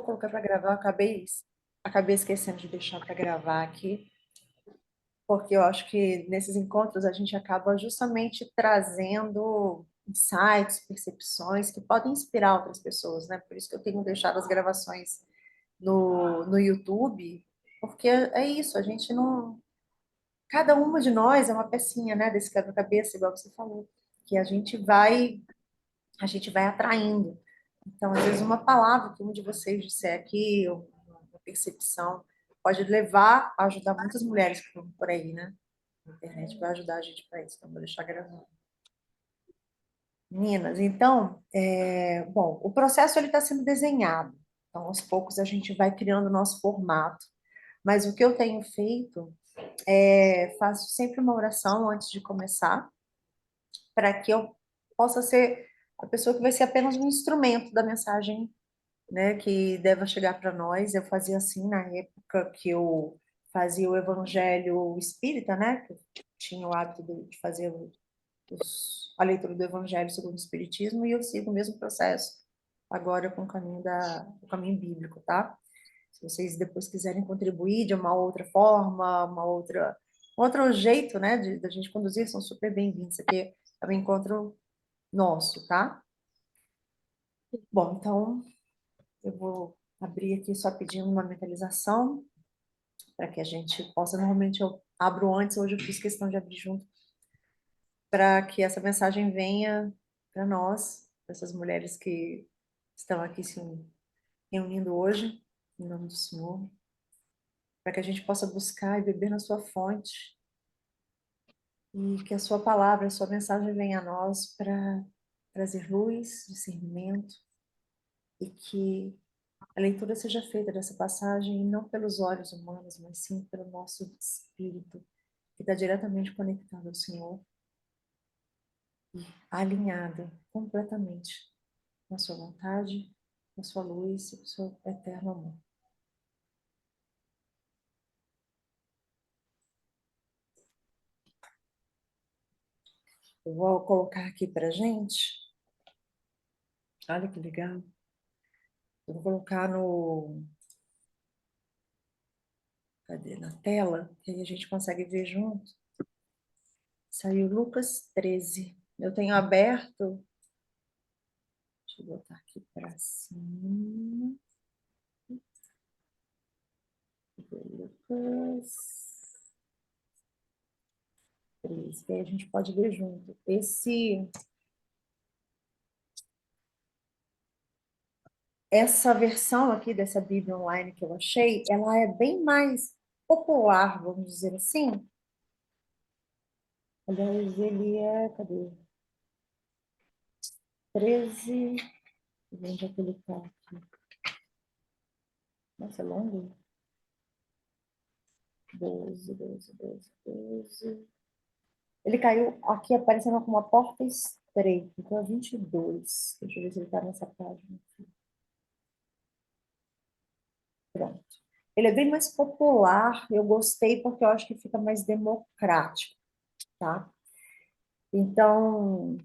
colocar para gravar, acabei esquecendo de deixar para gravar aqui, porque eu acho que nesses encontros a gente acaba justamente trazendo insights, percepções que podem inspirar outras pessoas, né? Por isso que eu tenho deixado as gravações no YouTube, porque é isso, a gente não. Cada uma de nós é uma pecinha, né, desse quebra-cabeça, igual você falou, que a gente vai atraindo. Então, às vezes, uma palavra que um de vocês disser aqui, ou uma percepção, pode levar a ajudar muitas mulheres que estão por aí, né? A internet vai ajudar a gente para isso, então vou deixar gravando. Meninas, então, bom, o processo ele está sendo desenhado. Então, aos poucos, a gente vai criando o nosso formato. Mas o que eu tenho feito faço sempre uma oração antes de começar, para que eu possa ser a pessoa que vai ser apenas um instrumento da mensagem, né, que deva chegar para nós. Eu fazia assim na época que eu fazia o evangelho espírita, né, que eu tinha o hábito de fazer a leitura do evangelho segundo o espiritismo, e eu sigo o mesmo processo agora com o caminho bíblico, tá? Se vocês depois quiserem contribuir de uma outra forma, um outro jeito, né, da gente conduzir, são super bem-vindos. Aqui é um encontro nosso, tá? Bom, então eu vou abrir aqui só pedindo uma mentalização para que a gente possa. Normalmente eu abro antes, hoje eu fiz questão de abrir junto, para que essa mensagem venha para nós, para essas mulheres que estão aqui se reunindo hoje, em nome do Senhor, para que a gente possa buscar e beber na sua fonte e que a sua palavra, a sua mensagem venha a nós para trazer luz, discernimento e que a leitura seja feita dessa passagem não pelos olhos humanos, mas sim pelo nosso espírito, que está diretamente conectado ao Senhor e alinhado completamente com a sua vontade, com a sua luz e com o seu eterno amor. Eu vou colocar aqui para gente. Olha que legal. Eu vou colocar no. Cadê? Na tela, que aí a gente consegue ver junto. Saiu Lucas 13. Eu tenho aberto. Deixa eu botar aqui para cima. Lucas 13. Que aí a gente pode ver junto. Essa versão aqui dessa Bíblia online que eu achei, ela é bem mais popular, vamos dizer assim. Aliás, ele é, cadê? 13. Onde é que ele está aqui? Nossa, é longo. 12, 12, 12, 12. Ele caiu aqui aparecendo com uma porta estreita, então é 22. Deixa eu ver se ele está nessa página aqui. Pronto. Ele é bem mais popular, eu gostei porque eu acho que fica mais democrático, tá? Então,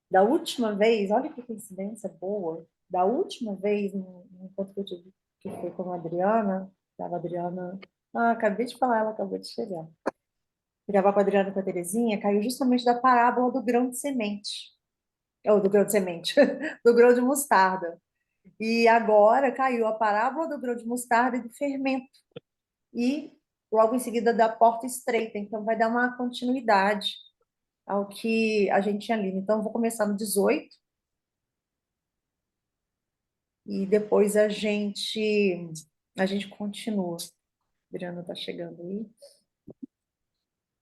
da última vez, olha que coincidência boa, da última vez, no encontro que eu tive, que foi com a Adriana, estava a Adriana, acabei de falar, ela acabou de chegar. Gravar com a Adriana e com a Terezinha, caiu justamente da parábola do grão de semente. Ou do grão de semente, do grão de mostarda. E agora caiu a parábola do grão de mostarda e do fermento. E logo em seguida da porta estreita. Então vai dar uma continuidade ao que a gente tinha lido. Então eu vou começar no 18 e depois a gente continua. A Adriana está chegando aí.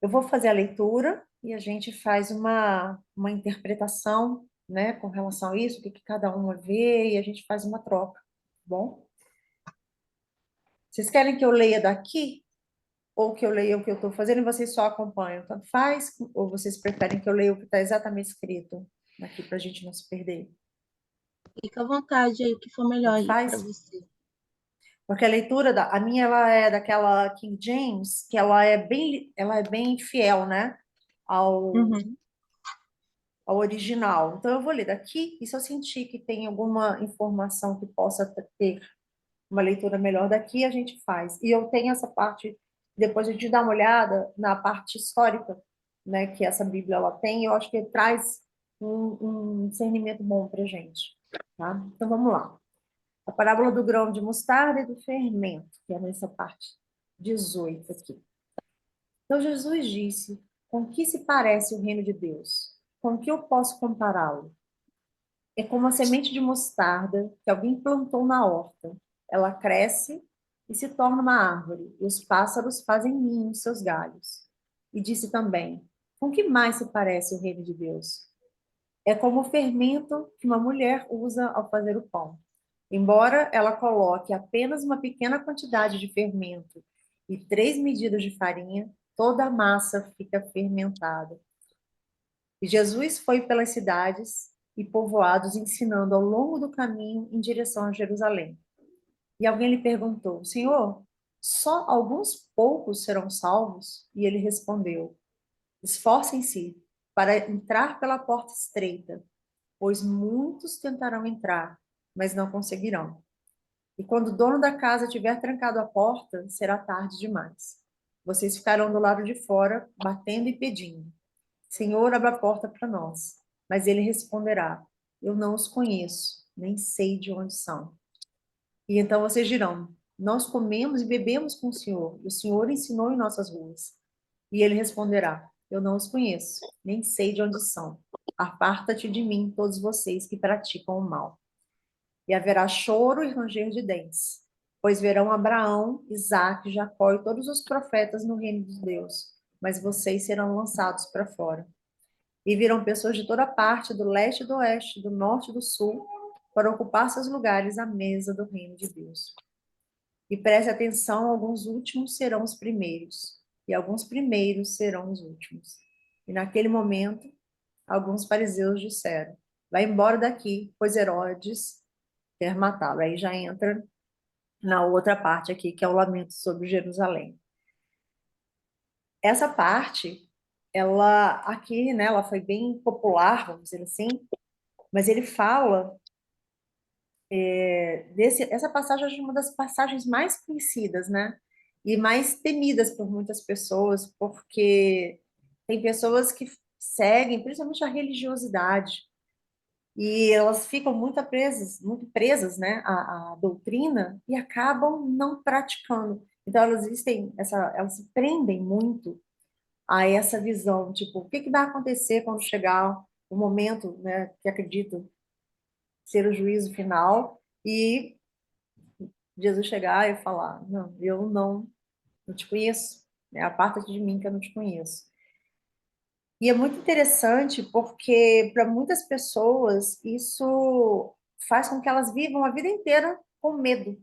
Eu vou fazer a leitura e a gente faz uma interpretação, né, com relação a isso, o que cada uma vê, e a gente faz uma troca, tá bom? Vocês querem que eu leia daqui ou que eu leia o que eu estou fazendo e vocês só acompanham? Tanto faz? Ou vocês preferem que eu leia o que está exatamente escrito aqui para a gente não se perder? Fica à vontade aí, o que for melhor Tanto aí para faz? você. Porque a leitura a minha ela é daquela King James, que ela é bem fiel, né, ao Uhum. ao original. Então, eu vou ler daqui, e se eu sentir que tem alguma informação que possa ter uma leitura melhor daqui, a gente faz. E eu tenho essa parte, depois a gente dá uma olhada na parte histórica, né, que essa Bíblia ela tem, eu acho que traz um discernimento bom para gente. Tá? Então, vamos lá. A parábola do grão de mostarda e do fermento, que é nessa parte 18 aqui. Então Jesus disse: com que se parece o reino de Deus? Com que eu posso compará-lo? É como a semente de mostarda que alguém plantou na horta. Ela cresce e se torna uma árvore, e os pássaros fazem ninho em seus galhos. E disse também: com que mais se parece o reino de Deus? É como o fermento que uma mulher usa ao fazer o pão. Embora ela coloque apenas uma pequena quantidade de fermento e 3 medidas de farinha, toda a massa fica fermentada. E Jesus foi pelas cidades e povoados ensinando ao longo do caminho em direção a Jerusalém. E alguém lhe perguntou: Senhor, só alguns poucos serão salvos? E ele respondeu: esforcem-se para entrar pela porta estreita, pois muitos tentarão entrar, mas não conseguirão. E quando o dono da casa tiver trancado a porta, será tarde demais. Vocês ficarão do lado de fora, batendo e pedindo: Senhor, abra a porta para nós. Mas ele responderá: eu não os conheço, nem sei de onde são. E então vocês dirão: nós comemos e bebemos com o Senhor, e o Senhor ensinou em nossas ruas. E ele responderá: eu não os conheço, nem sei de onde são. Aparta-te de mim, todos vocês que praticam o mal. E haverá choro e ranger de dentes, pois verão Abraão, Isaque, Jacó e todos os profetas no reino de Deus, mas vocês serão lançados para fora. E virão pessoas de toda parte, do leste e do oeste, do norte e do sul, para ocupar seus lugares à mesa do reino de Deus. E preste atenção, alguns últimos serão os primeiros, e alguns primeiros serão os últimos. E naquele momento, alguns fariseus disseram: vai embora daqui, pois Herodes quer matá-lo. Aí já entra na outra parte aqui, que é o lamento sobre Jerusalém. Essa parte, ela aqui, né, ela foi bem popular, vamos dizer assim, mas ele fala essa passagem é uma das passagens mais conhecidas, né? E mais temidas por muitas pessoas, porque tem pessoas que seguem, principalmente a religiosidade, e elas ficam muito presas, né, à doutrina e acabam não praticando. Então elas se prendem muito a essa visão, tipo, o que que vai acontecer quando chegar o momento, né, que acredito ser o juízo final e Jesus chegar e falar, não, eu não te conheço, né? Aparta-te de mim que eu não te conheço. E é muito interessante porque para muitas pessoas isso faz com que elas vivam a vida inteira com medo,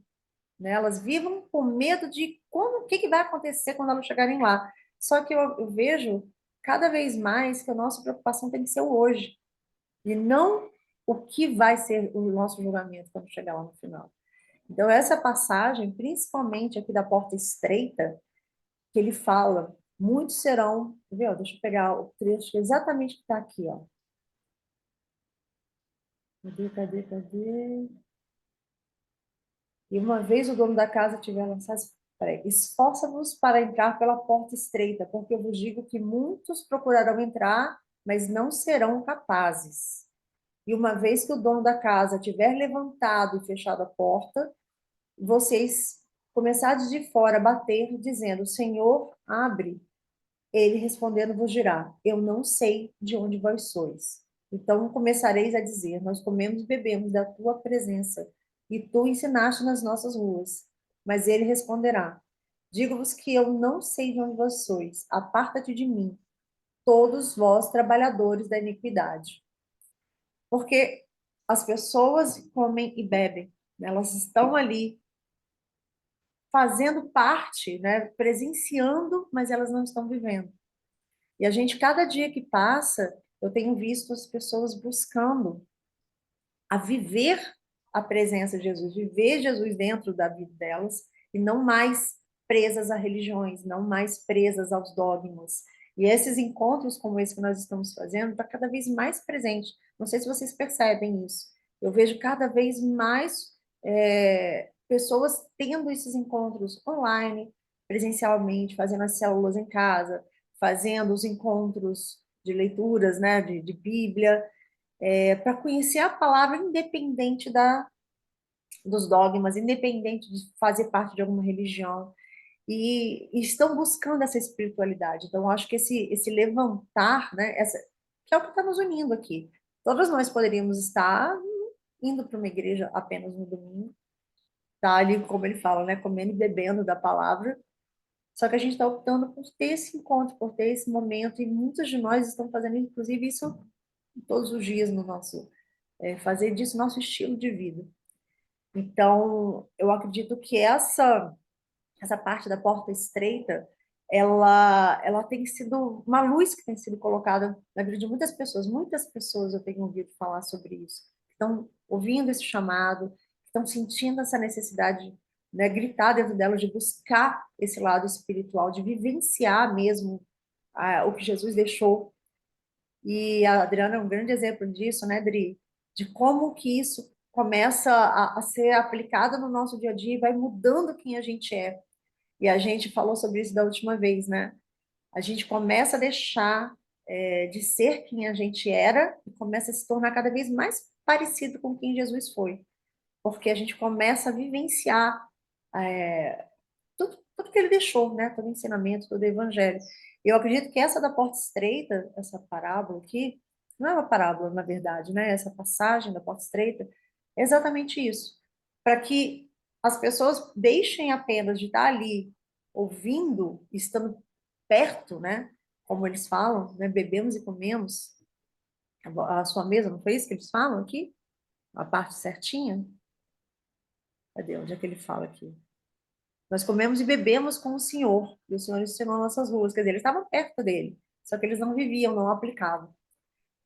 né? Elas vivam com medo de o que que vai acontecer quando elas chegarem lá. Só que eu vejo cada vez mais que a nossa preocupação tem que ser o hoje e não o que vai ser o nosso julgamento quando chegar lá no final. Então, essa passagem, principalmente aqui da porta estreita, que ele fala, muitos serão, viu? Deixa eu pegar o trecho exatamente que está aqui, ó. Cadê? E uma vez o dono da casa tiver lançado, peraí, esforça-vos para entrar pela porta estreita, porque eu vos digo que muitos procurarão entrar, mas não serão capazes. E uma vez que o dono da casa tiver levantado e fechado a porta, vocês começardes de fora a bater, dizendo: Senhor, abre. Ele respondendo vos dirá: eu não sei de onde vós sois. Então começareis a dizer: nós comemos e bebemos da tua presença, e tu ensinaste nas nossas ruas. Mas ele responderá: digo-vos que eu não sei de onde vós sois. Aparta-te de mim, todos vós trabalhadores da iniquidade. Porque as pessoas comem e bebem, né? Elas estão ali fazendo parte, né, presenciando, mas elas não estão vivendo. E a gente, cada dia que passa, eu tenho visto as pessoas buscando a viver a presença de Jesus, viver Jesus dentro da vida delas e não mais presas a religiões, não mais presas aos dogmas. E esses encontros como esse que nós estamos fazendo está cada vez mais presente. Não sei se vocês percebem isso. Eu vejo cada vez mais pessoas tendo esses encontros online, presencialmente, fazendo as células em casa, fazendo os encontros de leituras, né, de Bíblia, para conhecer a palavra independente dos dogmas, independente de fazer parte de alguma religião, e estão buscando essa espiritualidade. Então, eu acho que esse levantar, né, que é o que está nos unindo aqui. Todos nós poderíamos estar indo para uma igreja apenas no domingo, tá ali, como ele fala, né, comendo e bebendo da palavra, só que a gente está optando por ter esse encontro, por ter esse momento, e muitos de nós estão fazendo, inclusive, isso todos os dias no nosso, fazer disso nosso estilo de vida. Então, eu acredito que essa parte da porta estreita, ela tem sido uma luz que tem sido colocada na vida de muitas pessoas. Muitas pessoas eu tenho ouvido falar sobre isso, estão ouvindo esse chamado, estão sentindo essa necessidade, né, gritar dentro delas de buscar esse lado espiritual, de vivenciar mesmo o que Jesus deixou. E a Adriana é um grande exemplo disso, né, Dri? De como que isso começa a ser aplicado no nosso dia a dia e vai mudando quem a gente é. E a gente falou sobre isso da última vez, né? A gente começa a deixar de ser quem a gente era e começa a se tornar cada vez mais parecido com quem Jesus foi. Porque a gente começa a vivenciar tudo que ele deixou, né? Todo o ensinamento, todo o evangelho. Eu acredito que essa da porta estreita, essa parábola aqui, não é uma parábola, na verdade, né? Essa passagem da porta estreita, é exatamente isso. Para que as pessoas deixem apenas de estar ali ouvindo, estando perto, né? Como eles falam, né? Bebemos e comemos a sua mesa, não foi isso que eles falam aqui? A parte certinha? Cadê? Onde é que ele fala aqui? Nós comemos e bebemos com o Senhor, e o Senhor ensinou nossas ruas. Quer dizer, eles estavam perto dele, só que eles não viviam, não aplicavam.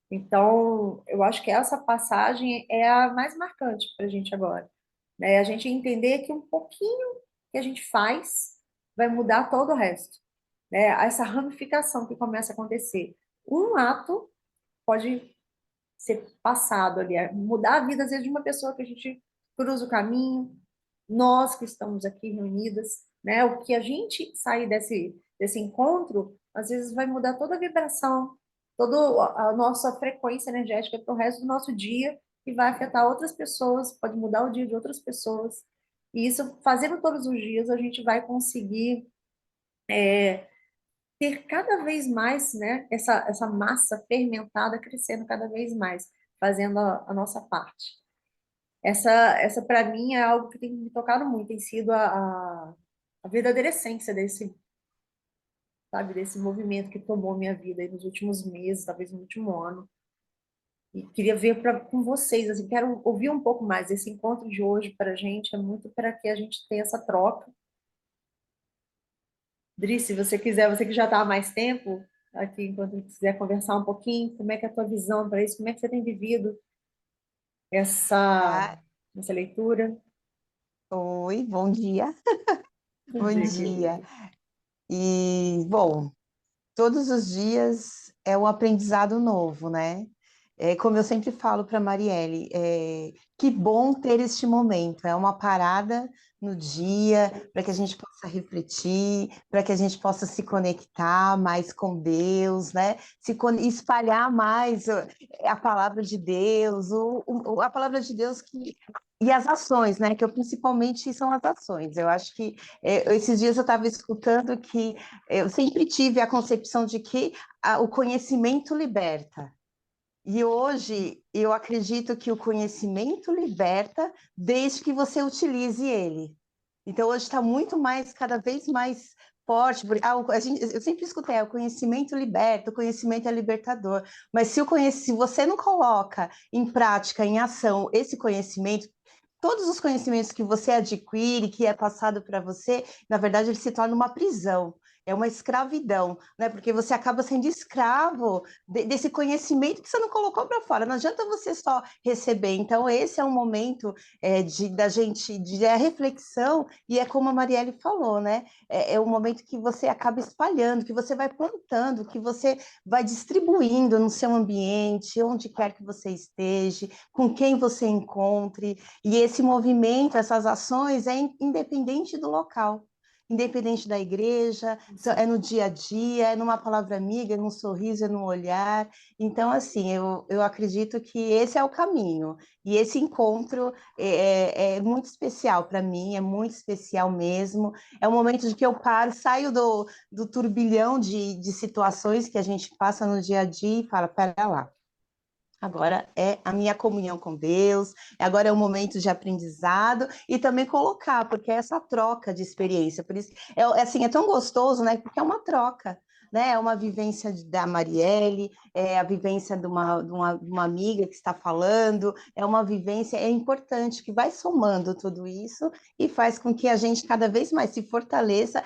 Então, eu acho que essa passagem é a mais marcante para a gente agora, né? A gente entender que um pouquinho que a gente faz vai mudar todo o resto, né? Essa ramificação que começa a acontecer. Um ato pode ser passado ali, mudar a vida, às vezes, de uma pessoa que a gente cruza o caminho, nós que estamos aqui reunidas, né? O que a gente sair desse encontro, às vezes vai mudar toda a vibração, toda a nossa frequência energética para o resto do nosso dia e vai afetar outras pessoas, pode mudar o dia de outras pessoas. E isso, fazendo todos os dias, a gente vai conseguir ter cada vez mais, né, essa massa fermentada crescendo cada vez mais, fazendo a nossa parte. Essa para mim é algo que tem me tocado muito, tem sido a verdadeira essência desse, sabe, desse movimento que tomou minha vida aí nos últimos meses, talvez no último ano. E queria ver com vocês, assim, quero ouvir um pouco mais. Esse encontro de hoje para a gente é muito para que a gente tenha essa troca. Dri, se você quiser, você que já está há mais tempo aqui, enquanto quiser conversar um pouquinho, como é que é a tua visão para isso? Como é que você tem vivido essa, Ah, essa leitura? oi, bom dia. Bom Bom dia, dia. querida. E, bom, todos os dias é um aprendizado novo, né? Como eu sempre falo para Marielle, que bom ter este momento. É uma parada no dia para que a gente possa refletir, para que a gente possa se conectar mais com Deus, né? Espalhar mais a palavra de Deus, a palavra de Deus e as ações, né? Que eu, principalmente são as ações. Eu acho que esses dias eu estava escutando que eu sempre tive a concepção de que o conhecimento liberta. E hoje eu acredito que o conhecimento liberta desde que você utilize ele. Então hoje está muito mais, cada vez mais forte. Eu sempre escutei, o conhecimento liberta, o conhecimento é libertador. Mas se você não coloca em prática, em ação, esse conhecimento, todos os conhecimentos que você adquire, que é passado para você, na verdade, ele se torna uma prisão. é uma escravidão, né? Porque você acaba sendo escravo desse conhecimento que você não colocou para fora. Não adianta você só receber. Então, esse é um momento da gente, de reflexão, e é como a Marielle falou, né? É um momento que você acaba espalhando, que você vai plantando, que você vai distribuindo no seu ambiente, onde quer que você esteja, com quem você encontre, e esse movimento, essas ações, é independente do local. Independente da igreja, é no dia a dia, é numa palavra amiga, é num sorriso, é num olhar. Então, assim, eu acredito que esse é o caminho. E esse encontro é muito especial para mim, é muito especial mesmo. É um momento de que eu paro, saio do turbilhão de situações que a gente passa no dia a dia e falo, pera lá, agora é a minha comunhão com Deus, agora é um momento de aprendizado e também colocar, porque é essa troca de experiência, por isso assim, é tão gostoso, né? Porque é uma troca, né? É uma vivência da Marielle, é a vivência de uma amiga que está falando, é uma vivência, é importante, que vai somando tudo isso e faz com que a gente cada vez mais se fortaleça.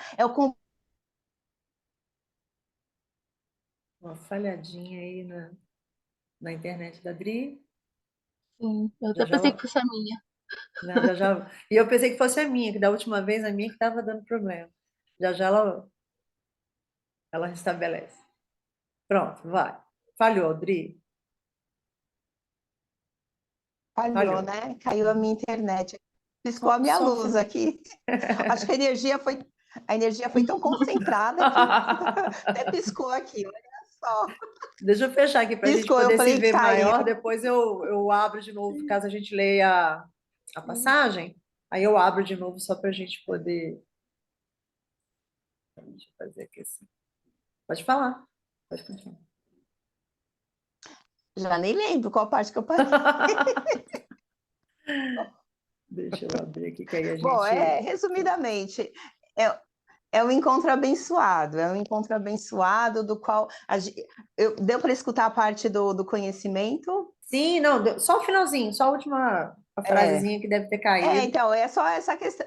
Uma falhadinha aí na internet da Dri. Sim, eu Já até já pensei que ela, fosse a minha. né, já já, e eu pensei que fosse a minha, que da última vez a minha que estava dando problema. Já já ela restabelece. Pronto, vai. Falhou, Dri. Falhou, Falhou. né? Caiu a minha internet. Piscou a minha Só um luz pouquinho. aqui. Acho que a energia foi tão concentrada que até piscou aqui, olha só. Deixa eu fechar aqui para a gente Piscou, eu poder se falei, ver caiu. maior. Depois eu abro de novo, caso a gente leia a passagem. Aí eu abro de novo só para a gente poder. Deixa eu fazer aqui assim. Pode falar. Pode continuar. Já nem lembro qual parte que eu parei. Deixa eu abrir aqui, que aí a Bom, gente. resumidamente, é, é um encontro abençoado, é um encontro abençoado do qual deu para escutar a parte do conhecimento. Sim, não, só o finalzinho, só a última a É, frasezinha que deve ter caído. então, é só essa questão.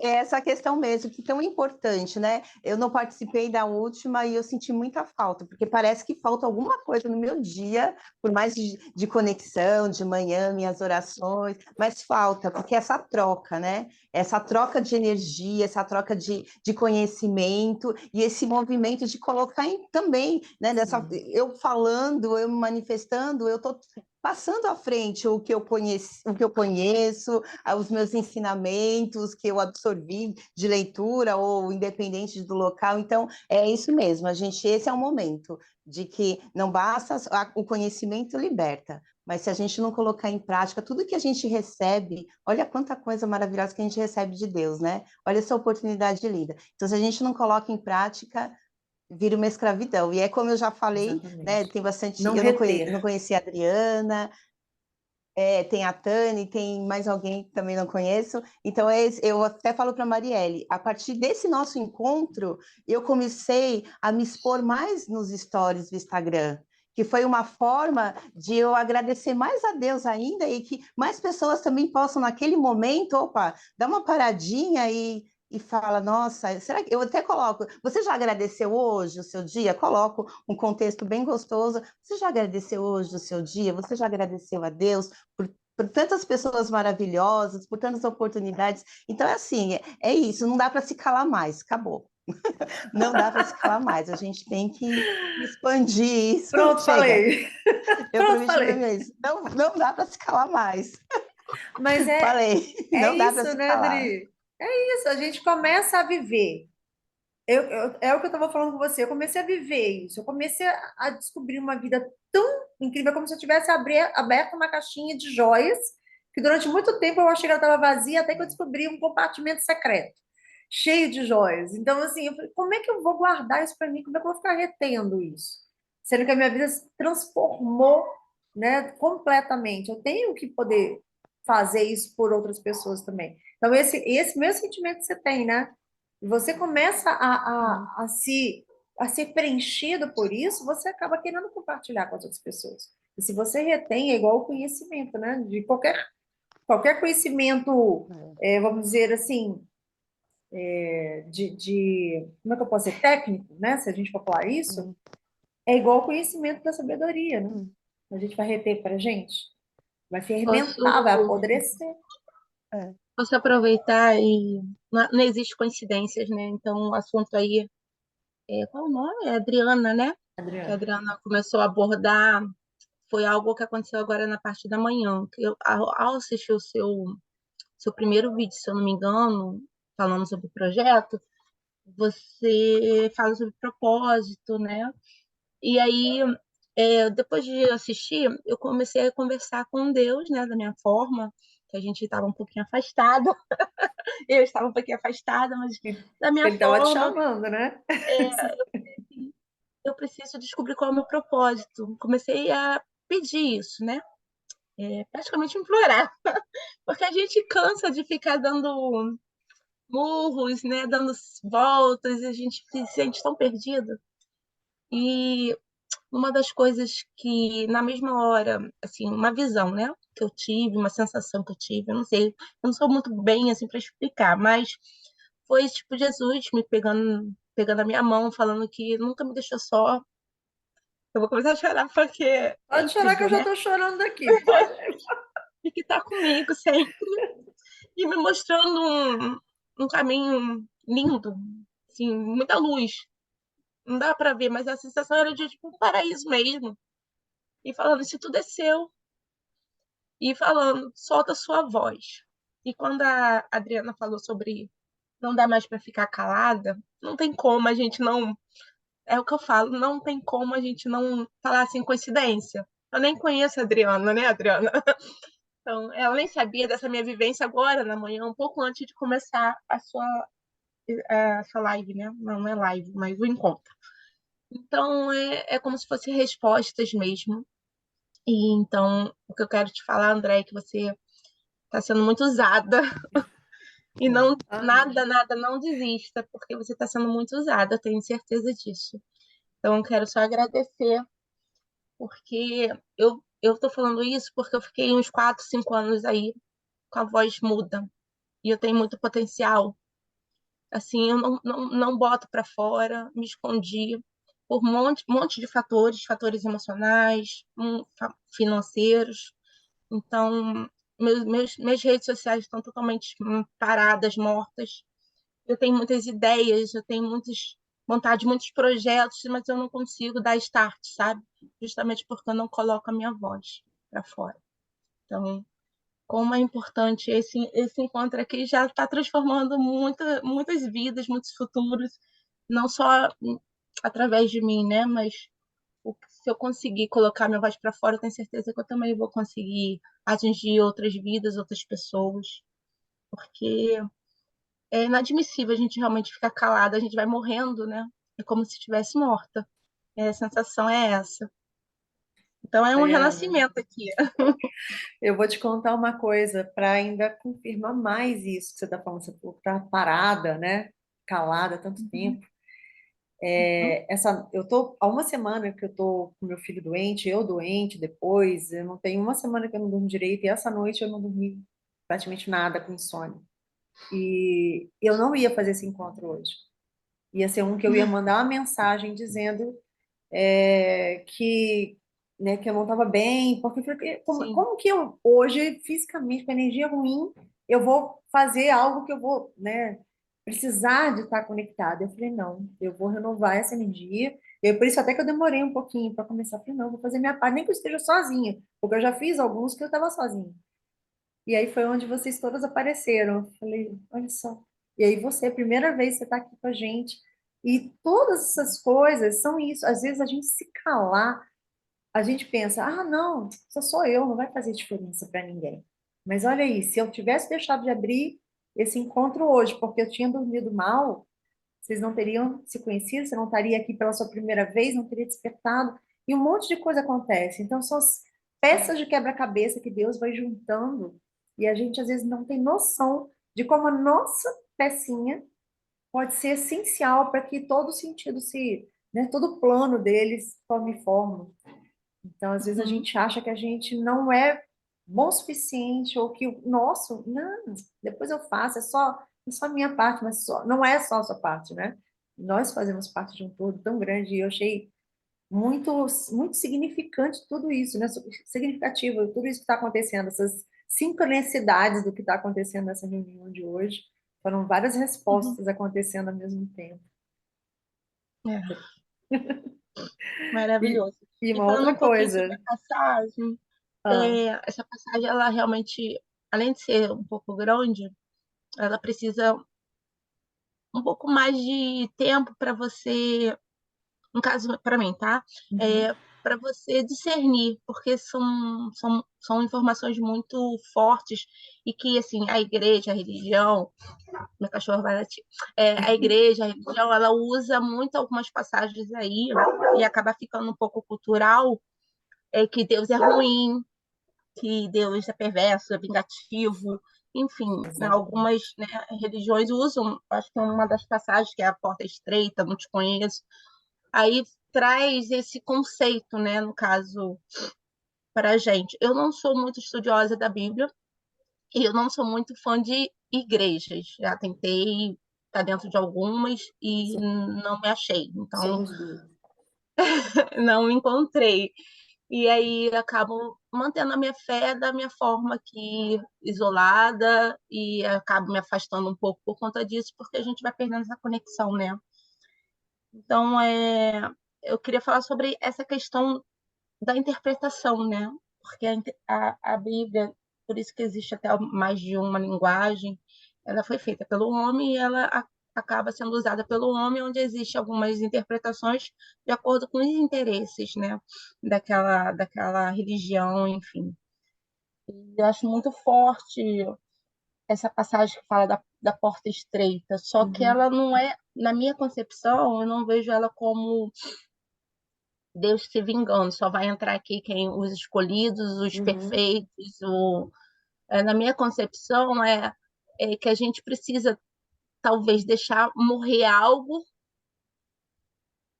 É essa questão mesmo, que é tão importante, né? Eu não participei da última e eu senti muita falta, porque parece que falta alguma coisa no meu dia, por mais de conexão, de manhã, minhas orações, mas falta, porque essa troca, né? Essa troca de energia, essa troca de conhecimento e esse movimento de colocar também, né? Sim. Eu falando, eu me manifestando, eu estou passando à frente o que eu conheço, os meus ensinamentos que eu absorvi de leitura ou independente do local. Então, é isso mesmo, esse é o momento de que não basta o conhecimento liberta, mas se a gente não colocar em prática tudo que a gente recebe, olha quanta coisa maravilhosa que a gente recebe de Deus, né? Olha essa oportunidade linda. Então, se a gente não coloca em prática, vira uma escravidão. E é como eu já falei, né? Exatamente. Tem bastante. Não Eu não reter. conhecia a Adriana, tem a Tani, tem mais alguém que também não conheço. Então, eu até falo para a Marielle, a partir desse nosso encontro, eu comecei a me expor mais nos stories do Instagram, que foi uma forma de eu agradecer mais a Deus ainda e que mais pessoas também possam, naquele momento, opa, dar uma paradinha e fala, nossa, será que eu até coloco, você já agradeceu hoje o seu dia? Coloco um contexto bem gostoso. Você já agradeceu hoje o seu dia? Você já agradeceu a Deus por tantas pessoas maravilhosas, por tantas oportunidades? Então, é assim, é isso, não dá para se calar mais, acabou. Não dá para se calar mais, a gente tem que expandir isso. Pronto, Chega, falei. eu Pronto, prometi para falei. mim isso. Não, não dá para se calar mais. Mas Falei, é não dá para isso, se né, calar. Dri? É isso, a gente começa a viver. É o que eu estava falando com você. Eu comecei a viver isso. Eu comecei a descobrir uma vida tão incrível, como se eu tivesse aberto uma caixinha de joias, que durante muito tempo eu achei que ela estava vazia, até que eu descobri um compartimento secreto, cheio de joias. Então, assim, eu falei, como é que eu vou guardar isso para mim? Como é que eu vou ficar retendo isso? Sendo que a minha vida se transformou, né, completamente. Eu tenho que poder fazer isso por outras pessoas também. Então, esse mesmo sentimento que você tem, né? E você começa a ser preenchido por isso, você acaba querendo compartilhar com as outras pessoas. E se você retém, é igual o conhecimento, né? De qualquer conhecimento, vamos dizer assim, como é que eu posso dizer, técnico, né? Se a gente for falar isso, Hum, é igual o conhecimento da sabedoria, né? hum. A gente vai reter para a gente, vai fermentar, vai Posso, apodrecer. É. posso aproveitar e não existe coincidências, né? Então, o assunto aí qual o nome? É Adriana, né? Que a Adriana. Adriana começou a abordar foi algo que aconteceu agora na parte da manhã. Que ao assistir o seu primeiro vídeo, se eu não me engano, falando sobre o projeto, você fala sobre propósito, né? E aí, depois de assistir, eu comecei a conversar com Deus, né, da minha forma, que a gente estava um pouquinho afastada, eu estava um pouquinho afastada, mas Ele da minha estava te forma, chamando, né? eu preciso descobrir qual é o meu propósito. Comecei a pedir isso, né? Praticamente implorar, porque a gente cansa de ficar dando murros, né, dando voltas, e a gente se sente tão perdido. E uma das coisas que, na mesma hora, assim, uma visão, né, que eu tive, uma sensação que eu tive, eu não sei, eu não sou muito bem, assim, para explicar, mas foi, tipo, Jesus me pegando a minha mão, falando que nunca me deixou só. Eu vou começar a chorar porque é Pode chorar que incrível, eu já né? estou chorando aqui. Pode. E que tá comigo sempre. E me mostrando um caminho lindo, assim, muita luz. Não dá para ver, mas a sensação era de, tipo, um paraíso mesmo. E falando, isso tudo é seu. E falando, solta sua voz. E quando a Adriana falou sobre não dá mais para ficar calada, não tem como a gente não. É o que eu falo, não tem como a gente não falar assim, coincidência. Eu nem conheço a Adriana, né, Adriana? Então, ela nem sabia dessa minha vivência agora, na manhã, um pouco antes de começar a sua live, né? Não, não é live, mas o encontro. Então, é como se fossem respostas mesmo. E então, o que eu quero te falar, André, é que você está sendo muito usada e não Amém. nada, nada, não desista, porque você está sendo muito usada, eu tenho certeza disso. Então, eu quero só agradecer, porque eu estou falando isso porque eu fiquei uns 4, 5 anos aí com a voz muda e eu tenho muito potencial. Assim, eu não boto para fora, me escondi por monte de fatores emocionais, financeiros. Então, minhas redes sociais estão totalmente paradas, mortas. Eu tenho muitas ideias, eu tenho vontade de muitos projetos, mas eu não consigo dar start, sabe? Justamente porque eu não coloco a minha voz para fora. Então, como é importante esse encontro aqui, já está transformando muitas vidas, muitos futuros, não só através de mim, né? Mas se eu conseguir colocar minha voz para fora, eu tenho certeza que eu também vou conseguir atingir outras vidas, outras pessoas, porque é inadmissível a gente realmente ficar calada, a gente vai morrendo, né? É como se estivesse morta. A sensação é essa. Então é um Adriana, renascimento aqui. eu vou te contar uma coisa para ainda confirmar mais isso que você está falando. Você falou que tá parada, né? Calada há tanto tempo. Eu tô há uma semana que eu tô com meu filho doente, eu doente depois. Eu não tenho uma semana que eu não durmo direito e essa noite eu não dormi praticamente nada com insônia. E eu não ia fazer esse encontro hoje. Ia ser um que eu ia mandar uma mensagem dizendo que, né, que eu não estava bem, porque Sim, como que eu, hoje, fisicamente, com energia ruim, eu vou fazer algo que eu vou, né, precisar de estar conectada? Eu falei, não, eu vou renovar essa energia. Por isso até que eu demorei um pouquinho para começar. Eu falei, não, vou fazer minha parte, nem que eu esteja sozinha, porque eu já fiz alguns que eu estava sozinha. E aí foi onde vocês todas apareceram. Eu falei, olha só. E aí você, primeira vez que você está aqui com a gente. E todas essas coisas são isso. Às vezes a gente se calar, a gente pensa, ah, não, só sou eu, não vai fazer diferença para ninguém. Mas olha aí, se eu tivesse deixado de abrir esse encontro hoje, porque eu tinha dormido mal, vocês não teriam se conhecido, você não estaria aqui pela sua primeira vez, não teria despertado, e um monte de coisa acontece. Então, são as peças de quebra-cabeça que Deus vai juntando, e a gente às vezes não tem noção de como a nossa pecinha pode ser essencial para que todo sentido se, né, todo o plano deles tome forma. Então, às vezes a uhum, gente acha que a gente não é bom o suficiente, ou que o nosso, não, depois eu faço, é só não só a minha parte, mas não é só a sua parte, né? Nós fazemos parte de um todo tão grande e eu achei muito, muito significante tudo isso, né? Significativo, tudo isso que está acontecendo, essas sincronicidades do que está acontecendo nessa reunião de hoje. Foram várias Uhum. respostas acontecendo ao mesmo tempo. É, E, maravilhoso. e E uma falando outra um pouquinho sobre coisa, a passagem, ah, essa passagem, ela realmente, além de ser um pouco grande, ela precisa um pouco mais de tempo para você, no caso para mim, tá? uhum, Para você discernir, porque são informações muito fortes e que, assim, a igreja, a religião, meu cachorro vai latir, a igreja, a religião, ela usa muito algumas passagens aí e acaba ficando um pouco cultural, que Deus é ruim, que Deus é perverso, é vingativo, enfim, né, algumas, exatamente. né, religiões usam, acho que uma das passagens, que é a porta estreita, não te conheço, aí traz esse conceito, né, no caso, para a gente. Eu não sou muito estudiosa da Bíblia e eu não sou muito fã de igrejas. Já tentei estar dentro de algumas e So- não me achei, então Somos duas. não me encontrei. E aí acabo mantendo a minha fé da minha forma aqui, isolada, e acabo me afastando um pouco por conta disso, porque a gente vai perdendo essa conexão, né? Então, eu queria falar sobre essa questão da interpretação, né? Porque a Bíblia, por isso que existe até mais de uma linguagem, ela foi feita pelo homem e ela acaba sendo usada pelo homem, onde existe algumas interpretações de acordo com os interesses, né? Daquela religião, enfim. E eu acho muito forte essa passagem que fala da porta estreita, só que Uhum, ela não é, na minha concepção, eu não vejo ela como Deus se vingando, só vai entrar aqui quem os escolhidos, os uhum. perfeitos. Na minha concepção, é que a gente precisa, talvez, deixar morrer algo,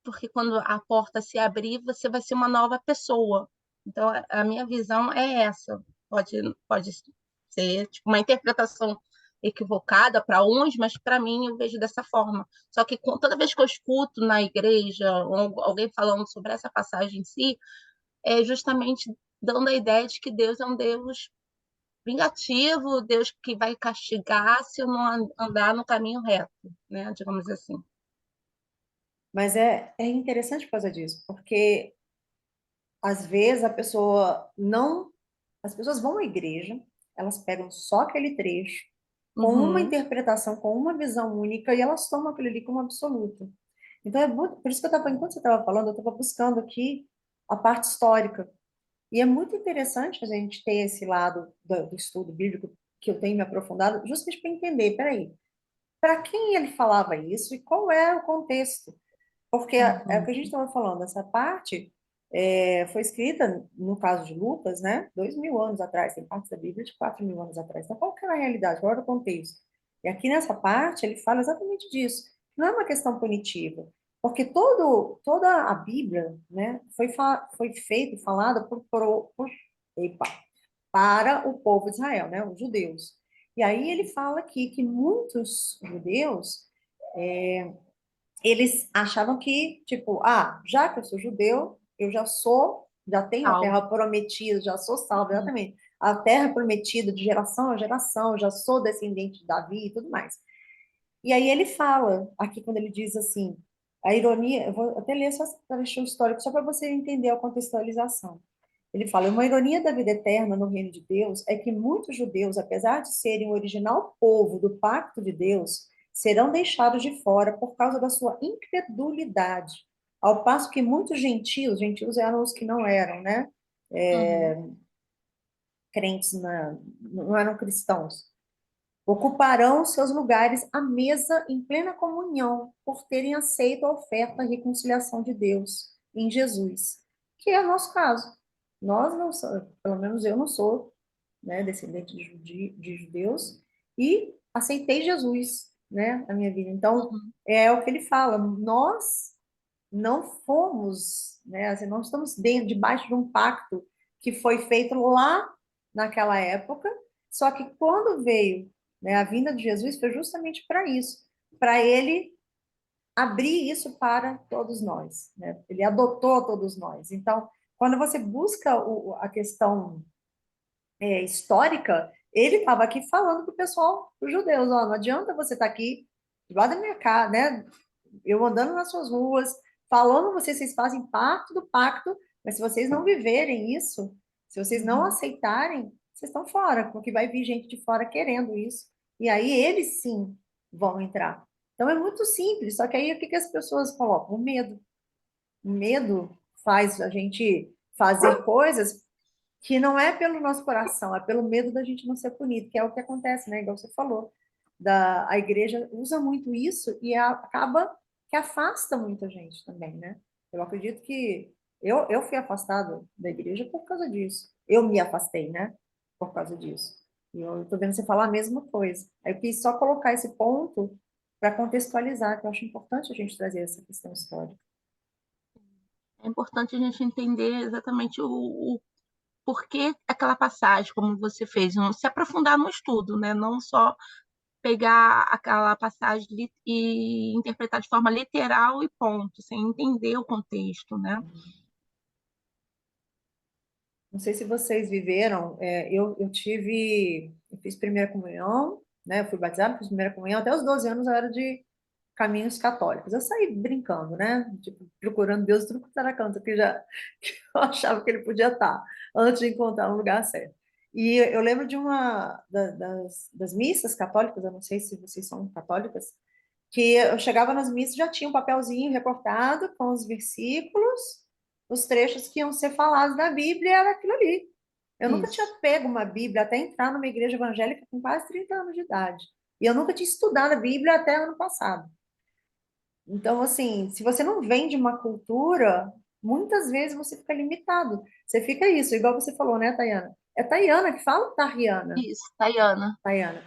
porque quando a porta se abrir, você vai ser uma nova pessoa. Então, a minha visão é essa. Pode ser tipo, uma interpretação equivocada para uns, mas para mim eu vejo dessa forma. Só que toda vez que eu escuto na igreja ou alguém falando sobre essa passagem em si, é justamente dando a ideia de que Deus é um Deus vingativo, Deus que vai castigar se eu não andar no caminho reto, né? Digamos assim. Mas é interessante por causa disso, porque às vezes a pessoa não. As pessoas vão à igreja, elas pegam só aquele trecho, com uma Uhum, interpretação, com uma visão única, e elas tomam aquilo ali como absoluto. Então, por isso que enquanto você estava falando, eu estava buscando aqui a parte histórica. E é muito interessante a gente ter esse lado do estudo bíblico, que eu tenho me aprofundado, justamente para entender, peraí, para quem ele falava isso e qual é o contexto? Porque é o uhum, que a gente estava falando, essa parte foi escrita, no caso de Lucas, né, 2.000 anos atrás, tem partes da Bíblia de 4.000 anos atrás. Então, qual que era a realidade? Qual era o contexto? E aqui nessa parte, ele fala exatamente disso. Não é uma questão punitiva, porque toda a Bíblia, né, foi feita, falada epa, para o povo de Israel, né, os judeus. E aí ele fala aqui que muitos judeus eles achavam que, tipo, já que eu sou judeu, eu já tenho a tal. terra prometida, já sou salvo, Uhum, exatamente. A terra prometida de geração a geração, já sou descendente de Davi e tudo mais. E aí ele fala, aqui quando ele diz assim, a ironia, eu vou até ler só esse trecho histórico, só para você entender a contextualização. Ele fala, uma ironia da vida eterna no reino de Deus é que muitos judeus, apesar de serem o original povo do pacto de Deus, serão deixados de fora por causa da sua incredulidade. Ao passo que muitos gentios eram os que não eram, né? uhum, Crentes, não eram cristãos, ocuparão seus lugares à mesa em plena comunhão, por terem aceito a oferta da reconciliação de Deus em Jesus, que é o nosso caso. Nós não somos, pelo menos eu não sou, né, descendente de judeus, e aceitei Jesus, né, na minha vida. Então, uhum, é o que ele fala, nós não fomos, né, assim, não estamos debaixo de um pacto que foi feito lá naquela época, só que quando veio né? A vinda de Jesus foi justamente para isso, para ele abrir isso para todos nós, né? Ele adotou todos nós. Então, quando você busca a questão histórica, ele estava aqui falando para o pessoal, para os judeus, ó, não adianta você estar aqui do lado da minha casa, né? Eu andando nas suas ruas, falando vocês fazem parte do pacto, mas se vocês não viverem isso, se vocês não aceitarem, vocês estão fora, porque vai vir gente de fora querendo isso, e aí eles sim vão entrar. Então é muito simples, só que aí o que as pessoas colocam? O medo. O medo faz a gente fazer coisas que não é pelo nosso coração, é pelo medo da gente não ser punido, que é o que acontece, né? Igual você falou, a igreja usa muito isso e acaba que afasta muita gente também, né? Eu acredito que eu fui afastado da igreja por causa disso. Eu me afastei, né? Por causa disso. E eu tô vendo você falar a mesma coisa. Aí eu quis só colocar esse ponto para contextualizar, que eu acho importante a gente trazer essa questão histórica. É importante a gente entender exatamente o porquê aquela passagem, como você fez, se aprofundar no estudo, né? Não só pegar aquela passagem e interpretar de forma literal e ponto, sem entender o contexto, né? Não sei se vocês viveram, eu fiz primeira comunhão, né? Eu fui batizada, fiz primeira comunhão, até os 12 anos eu era de caminhos católicos. Eu saí brincando, né? Tipo, procurando Deus tudo quanto era canto que eu achava que ele podia estar, antes de encontrar um lugar certo. E eu lembro de das missas católicas, eu não sei se vocês são católicas, que eu chegava nas missas já tinha um papelzinho recortado com os versículos, os trechos que iam ser falados da Bíblia, era aquilo ali. Eu nunca tinha Isso. pego uma Bíblia até entrar numa igreja evangélica com quase 30 anos de idade. E eu nunca tinha estudado a Bíblia até ano passado. Então, assim, se você não vem de uma cultura, muitas vezes você fica limitado. Você fica isso, igual você falou, né, Tayana? É Tayana que fala ou Tariana? Isso, Tayana. Tayana.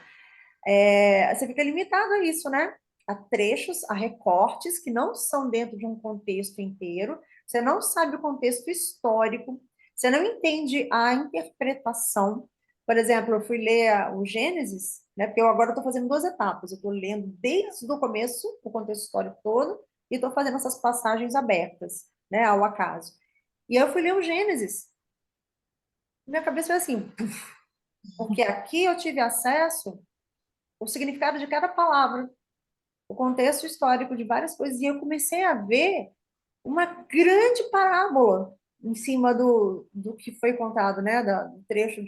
Você fica limitado a isso, né? A trechos, a recortes que não são dentro de um contexto inteiro. Você não sabe o contexto histórico, você não entende a interpretação. Por exemplo, eu fui ler o Gênesis, né? Porque eu agora estou fazendo duas etapas. Eu estou lendo desde o começo, o contexto histórico todo, e estou fazendo essas passagens abertas, né? Ao acaso. E aí eu fui ler o Gênesis. Minha cabeça foi assim, porque aqui eu tive acesso ao significado de cada palavra, o contexto histórico de várias coisas, e eu comecei a ver uma grande parábola em cima do que foi contado, né, do trecho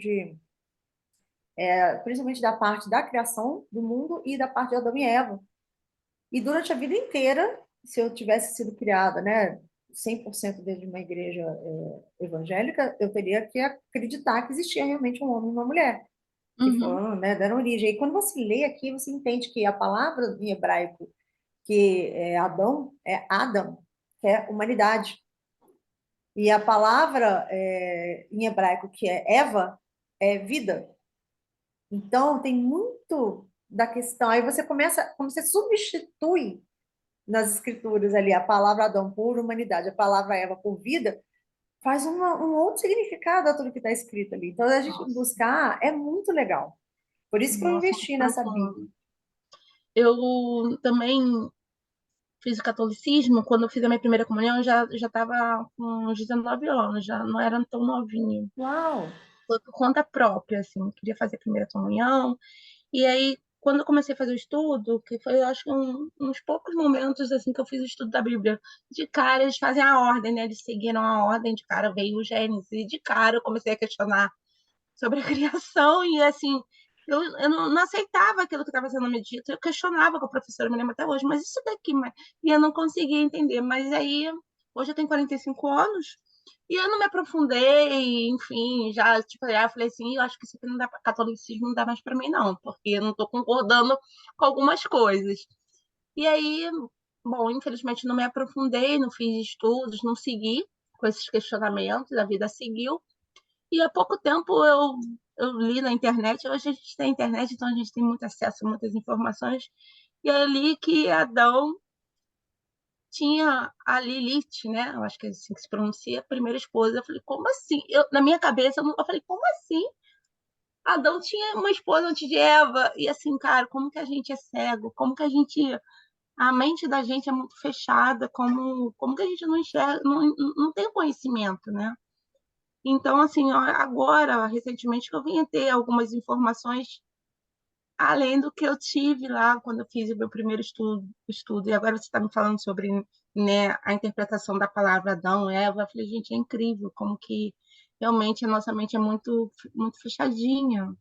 principalmente da parte da criação do mundo e da parte de Adão e Eva. E durante a vida inteira, se eu tivesse sido criada, né, 100% dentro de uma igreja evangélica, eu teria que acreditar que existia realmente um homem e uma mulher, que Uhum. foram, né, deram origem. E quando você lê aqui, você entende que a palavra em hebraico que é Adão, é Adam, que é humanidade. E a palavra em hebraico que é Eva, é vida. Então, tem muito da questão. Aí você começa, como você substitui nas escrituras ali a palavra Adão por humanidade, a palavra Eva por vida, faz um outro significado a tudo que está escrito ali. Então, a gente Nossa, buscar é muito legal. Por isso que eu nossa, muito investi nessa Bíblia. profundo. Eu também fiz o catolicismo. Quando eu fiz a minha primeira comunhão, eu já estava com uns 19 anos, já não era tão novinho. Uau! Foi por conta própria, assim, eu queria fazer a primeira comunhão. E aí, quando eu comecei a fazer o estudo, que foi, eu acho que uns poucos momentos, assim, que eu fiz o estudo da Bíblia, de cara eles fazem a ordem, né? Eles seguiram a ordem, de cara veio o Gênesis, e de cara eu comecei a questionar sobre a criação, e assim, eu não aceitava aquilo que estava sendo me dito, eu questionava com a professora, eu me lembro até hoje, mas isso daqui, e eu não conseguia entender, mas aí, hoje eu tenho 45 anos, e eu não me aprofundei, enfim, já, tipo, já falei assim, eu acho que isso aqui não dá, catolicismo não dá mais para mim não, porque eu não estou concordando com algumas coisas. E aí, bom, infelizmente não me aprofundei, não fiz estudos, não segui com esses questionamentos, a vida seguiu, e há pouco tempo eu li na internet, hoje a gente tem internet, então a gente tem muito acesso a muitas informações, e eu li que Adão tinha a Lilith, né? Eu acho que é assim que se pronuncia, a primeira esposa. Eu falei, como assim? Na minha cabeça, eu falei, como assim? Adão tinha uma esposa antes de Eva, e assim, cara, como que a gente é cego? Como que a gente. A mente da gente é muito fechada, como que a gente não enxerga, não tem conhecimento, né? Então, assim, agora, recentemente, que eu vim a ter algumas informações além do que eu tive lá quando eu fiz o meu primeiro estudo. E agora você está me falando sobre, né, a interpretação da palavra Adão, Eva. Eu falei, gente, é incrível como que realmente a nossa mente é muito fechadinha.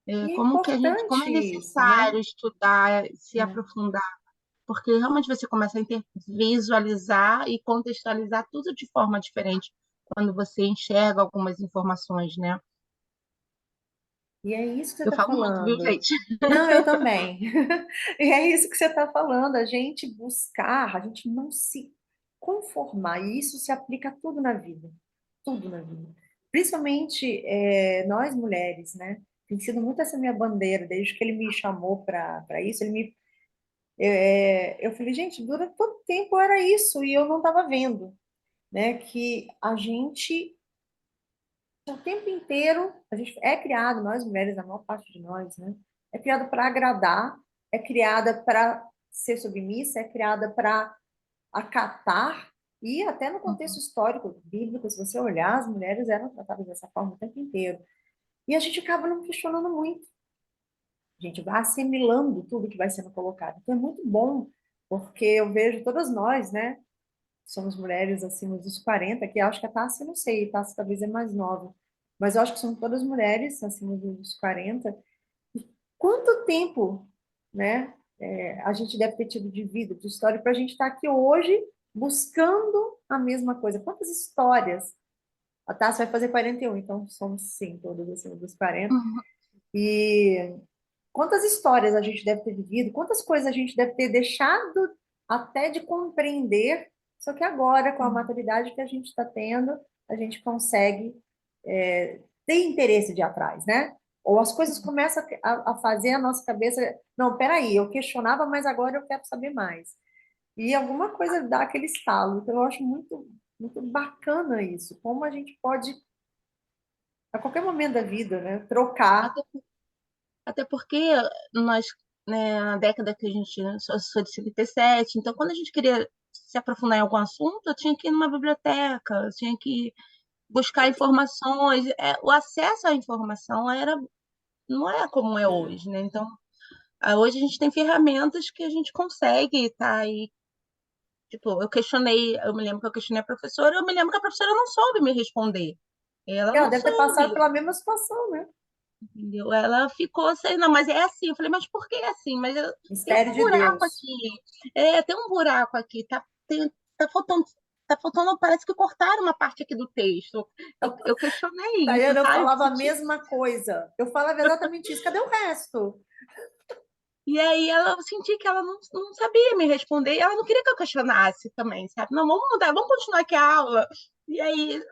E é Como que a gente, como importante é isso, né? necessário estudar, se Né? aprofundar, porque realmente você começa a visualizar e contextualizar tudo de forma diferente quando você enxerga algumas informações, né? E é isso que você Eu está falo muito, viu, falando. gente? Não, eu também. E é isso que você está falando, a gente buscar, a gente não se conformar, e isso se aplica a tudo na vida. Principalmente nós mulheres, né? Tem sido muito essa minha bandeira, desde que ele me chamou para isso, eu falei, gente, durante todo tempo era isso, e eu não estava vendo, né? Que a gente o tempo inteiro, a gente é criado, nós mulheres, a maior parte de nós, né? É criado para agradar, é criada para ser submissa, é criada para acatar, e até no contexto histórico bíblico, se você olhar, as mulheres eram tratadas dessa forma o tempo inteiro. E a gente acaba não questionando muito, a gente vai assimilando tudo que vai sendo colocado. Então é muito bom, porque eu vejo todas nós, né? Somos mulheres acima dos 40, que acho que a Tassi, não sei, a Tassi talvez é mais nova, mas eu acho que são todas mulheres acima dos 40. Quanto tempo, né, a gente deve ter tido de vida, de história, para a gente estar aqui hoje buscando a mesma coisa? Quantas histórias? A Tassi vai fazer 41, então somos, sim, todas acima dos 40. Uhum. E quantas histórias a gente deve ter vivido, quantas coisas a gente deve ter deixado até de compreender, só que agora, com a maturidade que a gente está tendo, a gente consegue ter interesse de ir atrás, né? Ou as coisas começam a fazer a nossa cabeça, não, peraí, eu questionava, mas agora eu quero saber mais. E alguma coisa dá aquele estalo. Então, eu acho muito, muito bacana isso, como a gente pode, a qualquer momento da vida, né, trocar. Até, até porque nós, né, na década que a gente, sou de 57, então quando a gente queria se aprofundar em algum assunto, eu tinha que ir numa biblioteca, eu tinha que buscar informações, o acesso à informação não é como é hoje, né? Então, hoje a gente tem ferramentas que a gente consegue estar aí. Tipo, eu me lembro que eu questionei a professora, eu me lembro que a professora não soube me responder. Ela Ela não deve ter soube, passado pela mesma situação, né? entendeu? Ela ficou assim, não, mas é assim. Eu falei, mas por que é assim? Tem Mistério um de buraco Deus. aqui. Tem um buraco aqui. Tá faltando, tá faltando, parece que cortaram uma parte aqui do texto. Eu questionei isso, Tayana, eu sabe? falava a mesma coisa. Eu falava exatamente isso. Cadê o resto? E aí eu senti que ela não sabia me responder, e ela não queria que eu questionasse também, sabe? Não, vamos mudar, vamos continuar aqui a aula. E aí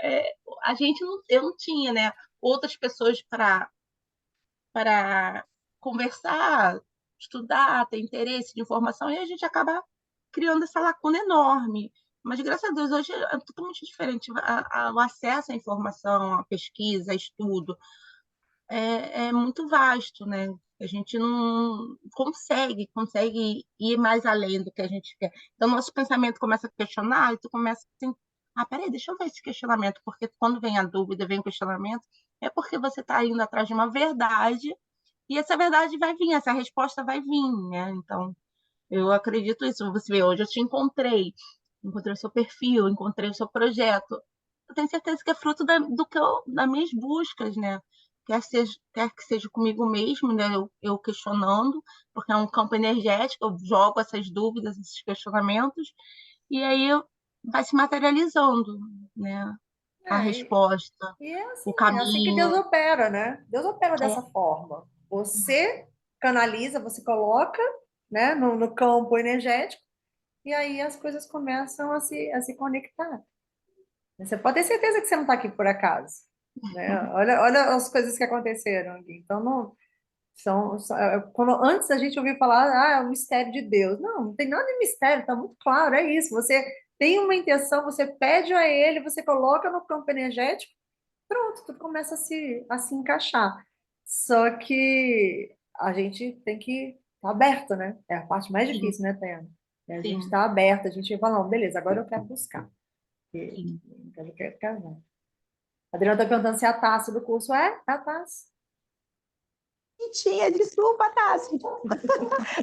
é, a gente não, eu não tinha, né, outras pessoas para conversar, estudar, ter interesse de informação, e a gente acaba criando essa lacuna enorme. Mas, graças a Deus, hoje é totalmente diferente. O acesso à informação, à pesquisa, a estudo, é muito vasto, né? A gente não consegue ir mais além do que a gente quer. Então, nosso pensamento começa a questionar, e tu começa assim, peraí, deixa eu ver esse questionamento, porque quando vem a dúvida, vem o questionamento, é porque você está indo atrás de uma verdade, e essa verdade vai vir, essa resposta vai vir, né? Então, eu acredito nisso. Você vê, hoje eu te encontrei o seu perfil, encontrei o seu projeto. Eu tenho certeza que é fruto das minhas buscas, né? Quer que seja comigo mesmo, né? Eu questionando, porque é um campo energético, eu jogo essas dúvidas, esses questionamentos, e aí vai se materializando, né? A É, resposta, e o é assim que Deus caminho. opera, né? Deus opera É, dessa forma. Você canaliza, você coloca, né, no campo energético, e aí as coisas começam a se conectar. Você pode ter certeza que você não está aqui por acaso, né? Olha as coisas que aconteceram aqui. Então, não, quando antes a gente ouvia falar, é o mistério de Deus. Não, não tem nada de mistério, está muito claro, é isso. Você tem uma intenção, você pede a Ele, você coloca no campo energético, pronto, tudo começa a se encaixar. Só que a gente tem que estar aberto, né? É a parte mais Sim, difícil, né, Tayana? É a gente sim, estar aberto, a gente fala, não, beleza, agora eu quero buscar. Porque sim. eu quero casar. A Adriana está perguntando se a taça do curso é a taça. E tinha, desculpa, Tassi.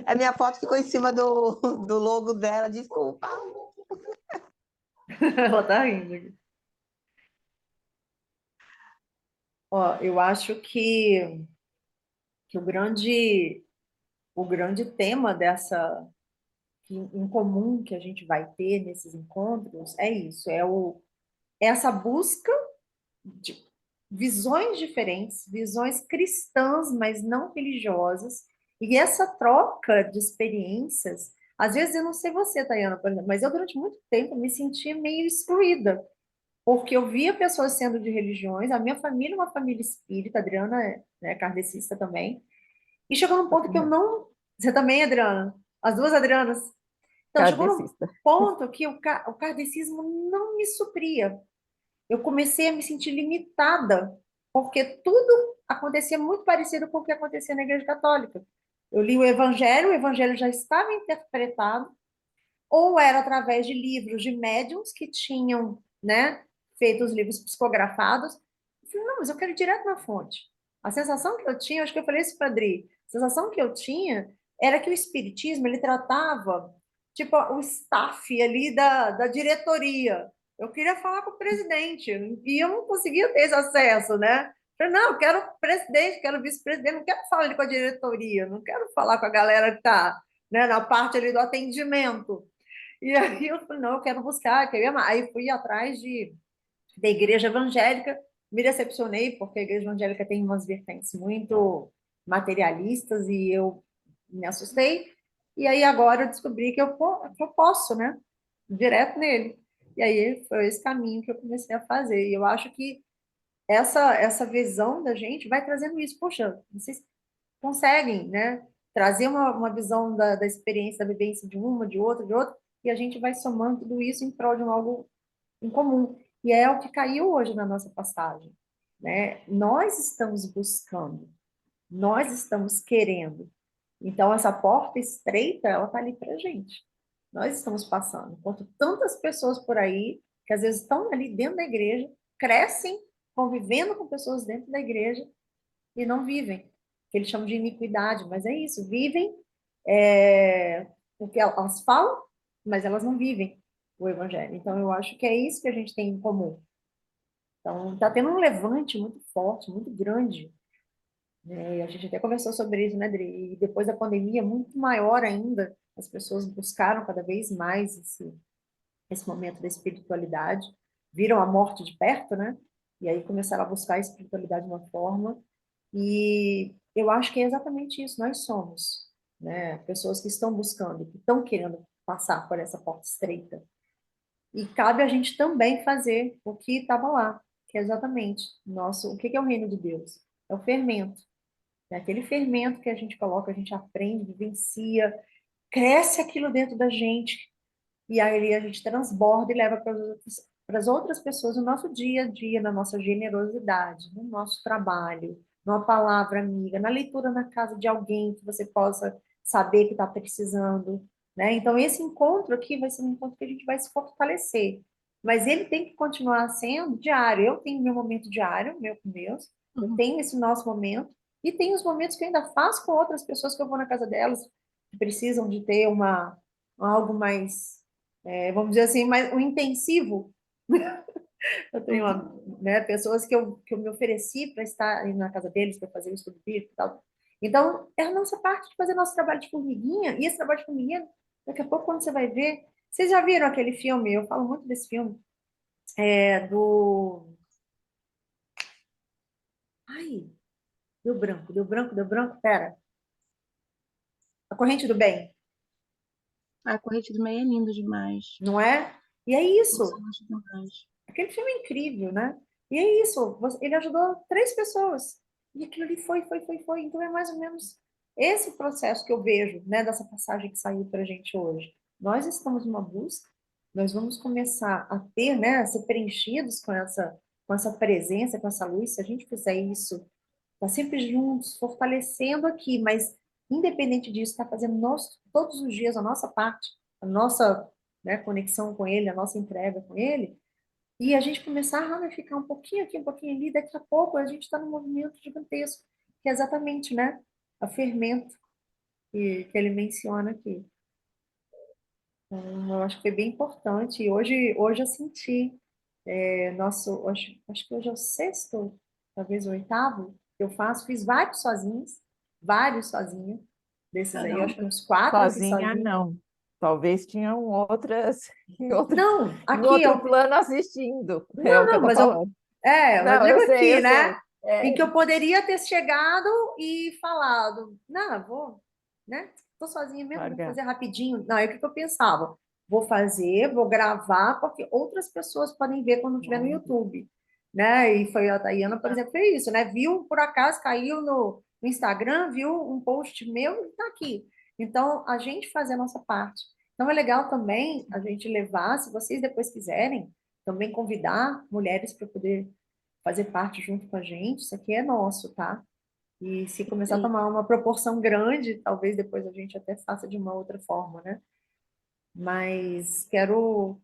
A minha foto ficou em cima do logo dela, desculpa. Ela tá rindo aqui. Ó, eu acho que o grande tema em comum que a gente vai ter nesses encontros é isso, é essa busca de visões diferentes, visões cristãs, mas não religiosas, e essa troca de experiências, às vezes eu não sei você, Tayana, por exemplo, mas eu durante muito tempo me sentia meio excluída, porque eu via pessoas sendo de religiões, a minha família é uma família espírita, a Adriana é, né, kardecista também, e chegou num ponto que eu não... Você também, Adriana? As duas Adrianas? Então, chegou num Kardecista. ponto que o kardecismo não me supria. Eu comecei a me sentir limitada, porque tudo acontecia muito parecido com o que acontecia na Igreja Católica. Eu li o Evangelho já estava interpretado, ou era através de livros de médiums que tinham, né, feito os livros psicografados. Eu falei, não, mas eu quero ir direto na fonte. A sensação que eu tinha, acho que eu falei isso para a Adri, a sensação que eu tinha era que o espiritismo, ele tratava, tipo, o staff ali da diretoria. Eu queria falar com o presidente, e eu não conseguia ter esse acesso, né? Eu falei, não, eu quero o presidente, quero o vice-presidente, não quero falar ali com a diretoria, não quero falar com a galera que está, né, na parte ali do atendimento. E aí eu falei, não, eu quero buscar, quero amar. Aí fui atrás da igreja evangélica, me decepcionei, porque a igreja evangélica tem umas vertentes muito materialistas e eu me assustei. E aí agora eu descobri que eu posso, né? Direto nele. E aí foi esse caminho que eu comecei a fazer. E eu acho que essa visão da gente vai trazendo isso. Poxa, vocês conseguem, né? Trazer uma visão da experiência, da vivência de outra, e a gente vai somando tudo isso em prol de um algo em comum. E é o que caiu hoje na nossa passagem, né? Nós estamos buscando, nós estamos querendo. Então, essa porta estreita, ela está ali para a gente. Nós estamos passando. Enquanto tantas pessoas por aí, que às vezes estão ali dentro da igreja, crescem convivendo com pessoas dentro da igreja, e não vivem, que eles chamam de iniquidade, mas é isso, vivem o que elas falam, mas elas não vivem o evangelho. Então, eu acho que é isso que a gente tem em comum. Então, está tendo um levante muito forte, muito grande, né? E a gente até conversou sobre isso, né, Adri? E depois da pandemia, muito maior ainda, as pessoas buscaram cada vez mais esse momento da espiritualidade, viram a morte de perto, né? E aí começaram a buscar a espiritualidade de uma forma. E eu acho que é exatamente isso, nós somos, né? Pessoas que estão buscando, que estão querendo passar por essa porta estreita. E cabe a gente também fazer o que estava lá, que é exatamente nosso, o que é o reino de Deus? É o fermento. É aquele fermento que a gente coloca, a gente aprende, vivencia, cresce aquilo dentro da gente, e aí a gente transborda e leva para as outras pessoas no nosso dia a dia, na nossa generosidade, no nosso trabalho, numa palavra amiga, na leitura na casa de alguém que você possa saber que está precisando, né? Então, esse encontro aqui vai ser um encontro que a gente vai se fortalecer, mas ele tem que continuar sendo diário. Eu tenho meu momento diário, meu com Deus, eu Uhum. tenho esse nosso momento, e tem os momentos que eu ainda faço com outras pessoas que eu vou na casa delas, que precisam de ter algo mais vamos dizer assim, mais um intensivo. Eu tenho Uhum. né, pessoas que eu me ofereci para estar na casa deles, para fazer o estudo bíblico e tal. Então, é a nossa parte de fazer nosso trabalho de formiguinha, e esse trabalho de formiguinha, daqui a pouco, quando você vai ver. Vocês já viram aquele filme? Eu falo muito desse filme, do. Ai, deu branco, deu branco, pera. A Corrente do Bem, A corrente do meio é lindo demais. não é? E é Nossa, isso. eu acho demais. Aquele filme é incrível, né? E é isso, ele ajudou três pessoas. E aquilo ali foi. Então é mais ou menos esse processo que eu vejo, né, dessa passagem que saiu para a gente hoje. Nós estamos numa busca, nós vamos começar a ter, né, a ser preenchidos com essa presença, com essa luz, se a gente fizer isso, tá sempre juntos, fortalecendo aqui, mas independente disso, está fazendo nós, todos os dias a nossa parte, a nossa, né, conexão com ele, a nossa entrega com ele, e a gente começar a ramificar um pouquinho aqui, um pouquinho ali, daqui a pouco a gente está num movimento gigantesco, que é exatamente, né, a fermento que ele menciona aqui. Então, eu acho que foi bem importante, e hoje eu senti, acho que hoje é o sexto, talvez o oitavo, que eu faço, fiz vários sozinha, desses aí, eu acho que Caramba. uns quatro eu fiz Sozinha, sozinha. não. Talvez tinham outras Não, em aqui outro eu, plano assistindo, é não, o que eu não, tô mas falando. eu Não, digo eu aqui, sei. né, em que eu poderia ter chegado e falado, não, vou, né, tô sozinha mesmo, vou Largar. fazer rapidinho. Não, é o que eu pensava, vou fazer, vou gravar, porque outras pessoas podem ver quando estiver no YouTube, né, e foi a Tayana, por exemplo, fez isso, né, viu, por acaso, caiu no Instagram, viu um post meu e tá aqui. Então, a gente fazer a nossa parte. Então, é legal também a gente levar, se vocês depois quiserem, também convidar mulheres para poder fazer parte junto com a gente, isso aqui é nosso, tá? E se começar a Sim. tomar uma proporção grande, talvez depois a gente até faça de uma outra forma, né? Mas quero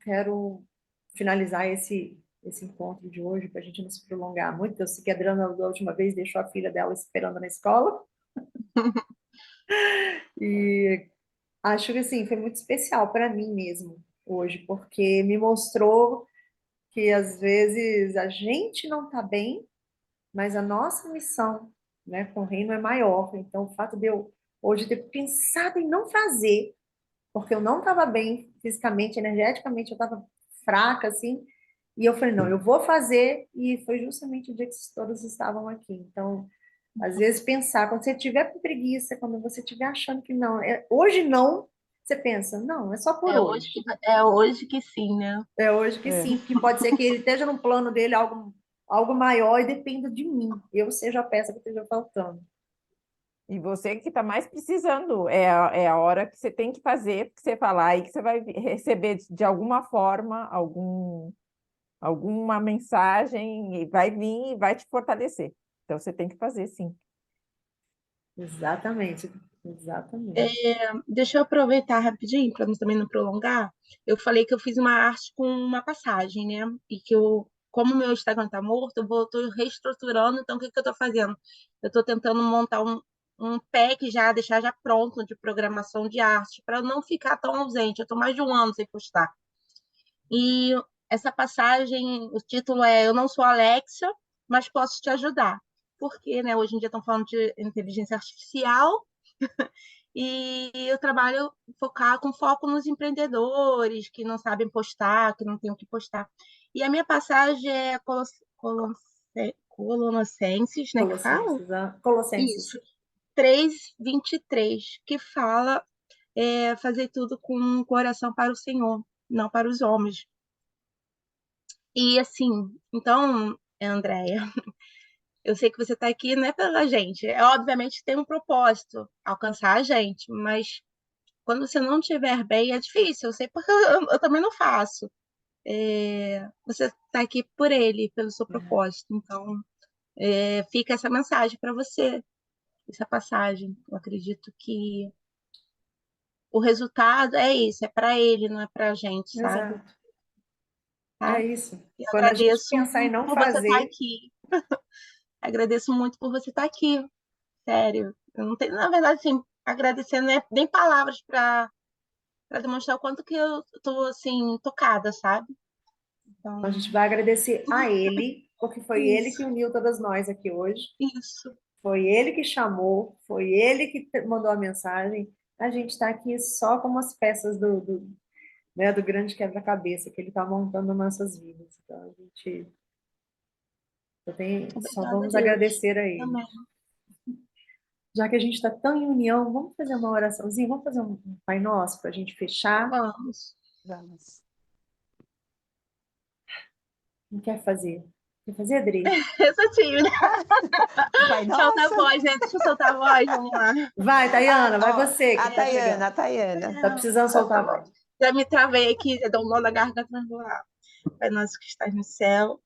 finalizar esse encontro de hoje para a gente não se prolongar muito. Eu sei que a Adriana, da última vez, deixou a filha dela esperando na escola. E acho que, assim, foi muito especial para mim mesmo hoje, porque me mostrou que, às vezes, a gente não está bem, mas a nossa missão, né, com o reino é maior. Então, o fato de eu hoje ter pensado em não fazer, porque eu não estava bem fisicamente, energeticamente, eu estava fraca, assim, e eu falei, não, eu vou fazer, e foi justamente o dia que todos estavam aqui. Então, às vezes pensar, quando você tiver com preguiça, quando você estiver achando que não, hoje não, você pensa, não, é só por hoje. É hoje que sim, né? É hoje que É. sim, porque pode ser que ele esteja no plano dele algo maior e dependa de mim. Eu seja a peça que esteja faltando. E você que está mais precisando, é a hora que você tem que fazer, porque você falar aí que você vai receber de alguma forma alguma mensagem e vai vir e vai te fortalecer. Então você tem que fazer, sim. Exatamente, É, exatamente. deixa eu aproveitar rapidinho, para também não prolongar. Eu falei que eu fiz uma arte com uma passagem, né? E que eu, como o meu Instagram tá morto, tô reestruturando. Então, o que que eu tô fazendo? Eu tô tentando montar um pack já, deixar já pronto de programação de arte, para não ficar tão ausente. Eu tô mais de um ano sem postar. E essa passagem, o título é Eu não sou Alexa, mas posso te ajudar. Porque, né, hoje em dia estão falando de inteligência artificial e eu trabalho com foco nos empreendedores que não sabem postar, que não têm o que postar. E a minha passagem é Colossenses, né, que fala? Colossenses, Colossenses. Isso, 3:23, que fala fazer tudo com um coração para o Senhor, não para os homens. E assim, então, Andréia, eu sei que você está aqui não é pela gente, obviamente tem um propósito, alcançar a gente, mas quando você não estiver bem é difícil, eu sei porque eu também não faço. Você está aqui por ele, pelo seu propósito, então fica essa mensagem para você, essa passagem. Eu acredito que o resultado é isso, é para ele, não é para a gente, sabe? Exato. Tá? É isso. Eu Quando a gente agradeço pensar em não por você estar fazer, aqui. Agradeço muito por você estar aqui. Sério. Eu não tenho, na verdade, assim, agradecendo nem palavras para demonstrar o quanto que eu tô assim tocada, sabe? a Então, gente vai agradecer a ele, porque foi ele que isso, uniu todas nós aqui hoje. isso. Foi ele que chamou, foi ele que mandou a mensagem. A gente está aqui só como as peças né, do grande quebra-cabeça que ele está montando nas nossas vidas. Então, a gente só Obrigada a vamos Deus. agradecer a ele. Amém. Já que a gente está tão em união, vamos fazer uma oraçãozinha, vamos fazer um Pai Nosso para a gente fechar. Vamos. Vamos. Não quer fazer? Quer fazer, Adri? Eu sou tímida. Pai Solta a Nosso. voz, né? Deixa eu soltar a voz, vamos lá. Vai, Tayana, vai Ó, você que a está chegando. Tayana, a Tayana. Tá precisando Solta soltar a a voz. voz. Já me travei aqui, já deu um nó na garganta. Vamos lá. Pai nosso que estás no céu,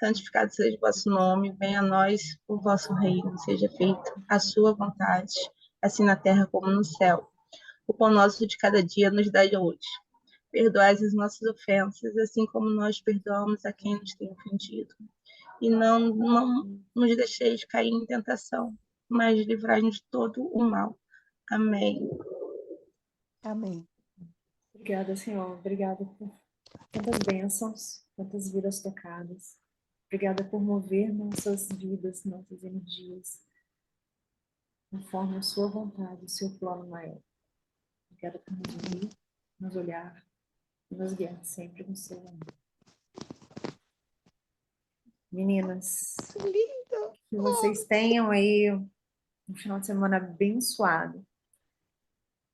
santificado seja o vosso nome, venha a nós o vosso reino, seja feita a sua vontade, assim na terra como no céu. O pão nosso de cada dia nos dai hoje. Perdoai as nossas ofensas, assim como nós perdoamos a quem nos tem ofendido. E não nos deixeis cair em tentação, mas livrai-nos de todo o mal. Amém. Amém. Obrigada, Senhor. Obrigada por tantas bênçãos, tantas vidas tocadas. Obrigada por mover nossas vidas, nossas energias, conforme a sua vontade, o seu plano maior. Obrigada por nos ouvir, nos olhar e nos guiar sempre com o seu amor. Meninas, Que lindo! que vocês tenham aí um final de semana abençoado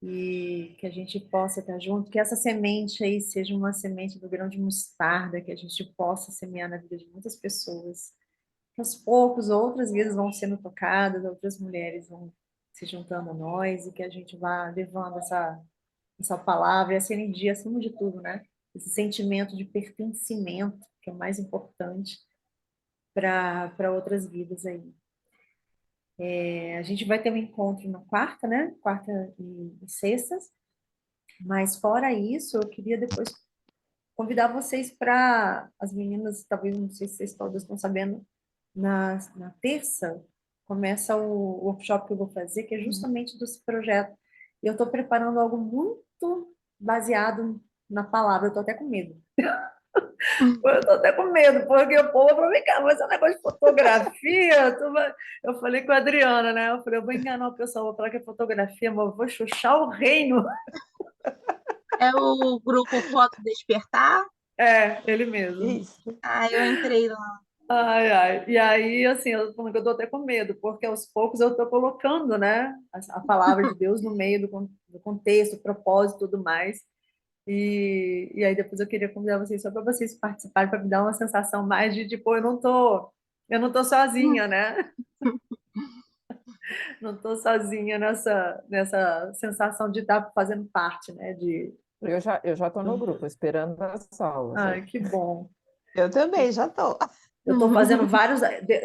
e que a gente possa estar junto, que essa semente aí seja uma semente do grão de mostarda, que a gente possa semear na vida de muitas pessoas. Que aos poucos outras vidas vão sendo tocadas, outras mulheres vão se juntando a nós e que a gente vá levando essa palavra, essa energia acima de tudo, né? Esse sentimento de pertencimento, que é o mais importante para outras vidas aí. A gente vai ter um encontro na quarta, né? Quarta e sextas. Mas fora isso, eu queria depois convidar vocês para as meninas, talvez não sei se vocês todas estão sabendo, na terça começa o workshop que eu vou fazer, que é justamente desse projeto. E eu estou preparando algo muito baseado na palavra, eu estou até com medo. Eu tô até com medo, porque o povo vai cá, mas é um negócio de fotografia. Eu falei com a Adriana, né? Eu falei, eu vou enganar o pessoal, vou falar que é fotografia, mas eu vou chuchar o reino. É o grupo Foto Despertar? É, ele mesmo. Isso. Ah, eu entrei lá. Ai, ai. E aí, assim, eu tô falando que eu tô até com medo, porque aos poucos eu tô colocando, né, a palavra de Deus no meio do contexto, propósito e tudo mais. E aí depois eu queria convidar vocês só para vocês participarem, para me dar uma sensação mais de, tipo, eu não tô sozinha, né? Não estou sozinha nessa sensação de estar fazendo parte, né? Eu já estou no grupo, esperando as aulas Ai, aí. que bom. Eu também, já estou. Eu estou fazendo vários.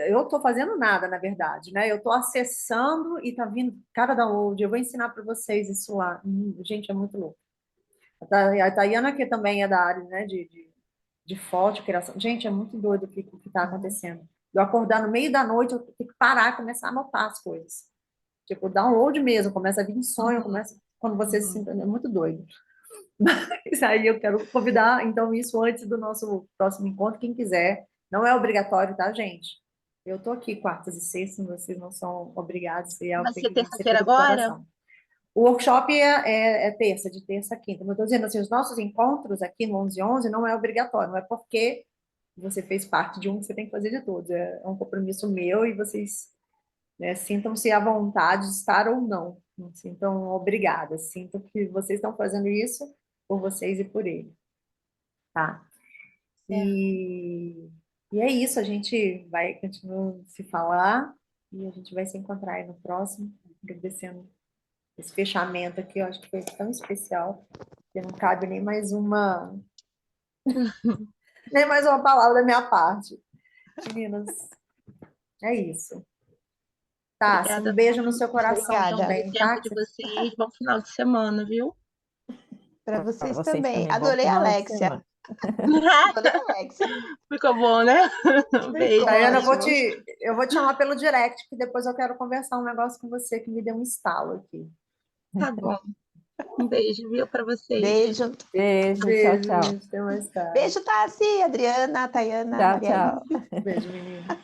Eu estou fazendo nada, na verdade, né? Eu estou acessando e está vindo cada download. Eu vou ensinar para vocês isso lá. Gente, é muito louco. A Tayana, que também é da área, né, de foto, criação. Gente, é muito doido o que está acontecendo. Eu acordar no meio da noite, eu tenho que parar e começar a anotar as coisas. Tipo, download mesmo, começa a vir em sonho, começa quando você se sente, é muito doido. Mas aí eu quero convidar, então, isso antes do nosso próximo encontro, quem quiser. Não é obrigatório, tá, gente? Eu tô aqui quartas e sextas, vocês não são obrigados, e é algo Vai que ser tem que ser terça-feira feito do agora? coração. O workshop é terça, de terça a quinta. Como eu estou dizendo, assim, os nossos encontros aqui no 1111 não é obrigatório, não é porque você fez parte de um que você tem que fazer de todos. É um compromisso meu e vocês, né, sintam-se à vontade de estar ou não se sintam obrigadas, sintam que vocês estão fazendo isso por vocês e por ele, tá? E é isso, a gente vai continuar a se falar e a gente vai se encontrar aí no próximo, agradecendo esse fechamento aqui, eu acho que foi tão especial, que não cabe nem mais uma palavra da minha parte. Meninas, é isso. Tá, assim, Obrigada um beijo no seu coração Obrigada. pelo também, tá? tempo de vocês. Bom final de semana, viu? Para Para vocês vocês também. também, bom Adorei a final de Alexia. semana. Adorei a Alexia. Ficou bom, né? Beijo. Tayana, Ótimo. eu vou te chamar pelo direct, que depois eu quero conversar um negócio com você que me deu um estalo aqui. Tá bom. Um beijo, viu, para vocês. Beijo. Beijo, Beijo, tchau, tchau. gente, até mais tarde. Beijo, Tassi, Adriana, Tayana, Tchau, Marielle. tchau. Beijo, menina.